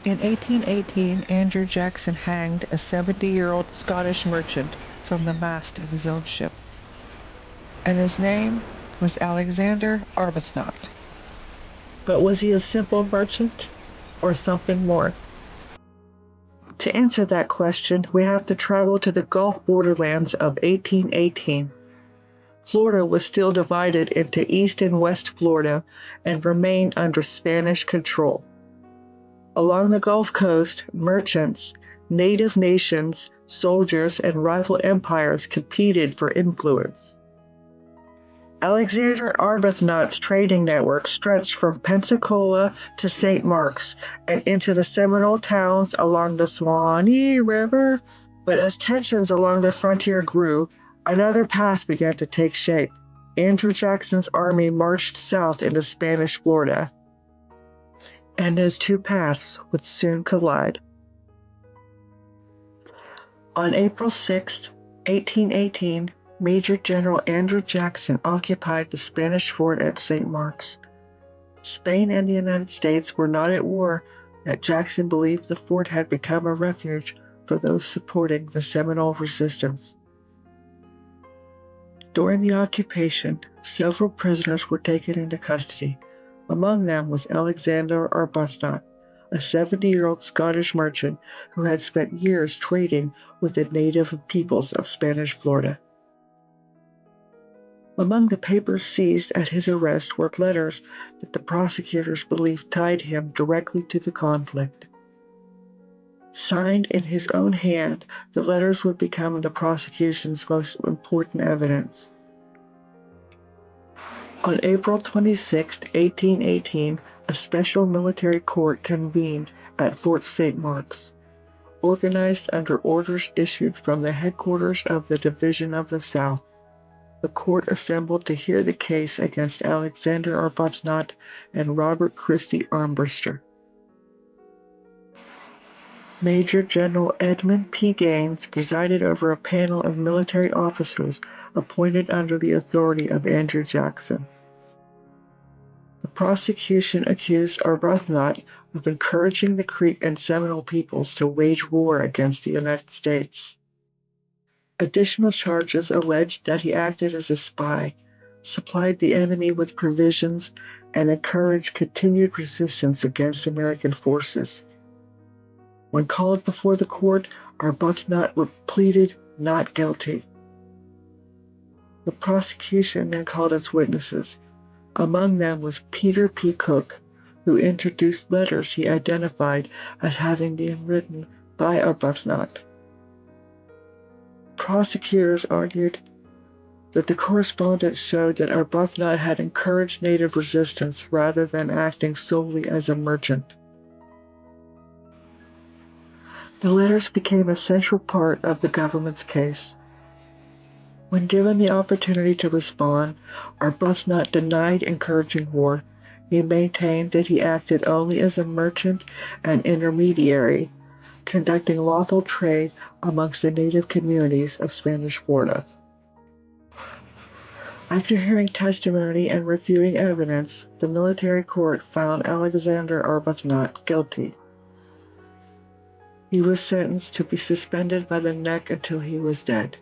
In 1818, Andrew Jackson hanged a 70-year-old Scottish merchant from the mast of his own ship, and his name was Alexander Arbuthnot. But was he a simple merchant, or something more? To answer that question, we have to travel to the Gulf borderlands of 1818. Florida was still divided into East and West Florida and remained under Spanish control. Along the Gulf Coast, merchants, native nations, soldiers, and rival empires competed for influence. Alexander Arbuthnot's trading network stretched from Pensacola to St. Mark's and into the Seminole towns along the Swanee River. But as tensions along the frontier grew, another path began to take shape. Andrew Jackson's army marched south into Spanish Florida, and those two paths would soon collide. On April 6, 1818, Major General Andrew Jackson occupied the Spanish fort at St. Mark's. Spain and the United States were not at war, yet Jackson believed the fort had become a refuge for those supporting the Seminole resistance. During the occupation, several prisoners were taken into custody. Among them was Alexander Arbuthnot, a 70-year-old Scottish merchant who had spent years trading with the native peoples of Spanish Florida. Among the papers seized at his arrest were letters that the prosecutors believed tied him directly to the conflict. Signed in his own hand, the letters would become the prosecution's most important evidence. On April 26, 1818, a special military court convened at Fort St. Mark's, organized under orders issued from the headquarters of the Division of the South. The court assembled to hear the case against Alexander Arbuthnot and Robert Christie Ambrister. Major General Edmund P. Gaines presided over a panel of military officers appointed under the authority of Andrew Jackson. The prosecution accused Arbuthnot of encouraging the Creek and Seminole peoples to wage war against the United States. Additional charges alleged that he acted as a spy, supplied the enemy with provisions, and encouraged continued resistance against American forces. When called before the court, Arbuthnot pleaded not guilty. The prosecution then called as witnesses. Among them was Peter P. Cook, who introduced letters he identified as having been written by Arbuthnot. Prosecutors argued that the correspondence showed that Arbuthnot had encouraged native resistance rather than acting solely as a merchant. The letters became a central part of the government's case. When given the opportunity to respond, Arbuthnot denied encouraging war. He maintained that he acted only as a merchant and intermediary, conducting lawful trade amongst the native communities of Spanish Florida. After hearing testimony and reviewing evidence, the military court found Alexander Arbuthnot guilty. He was sentenced to be suspended by the neck until he was dead.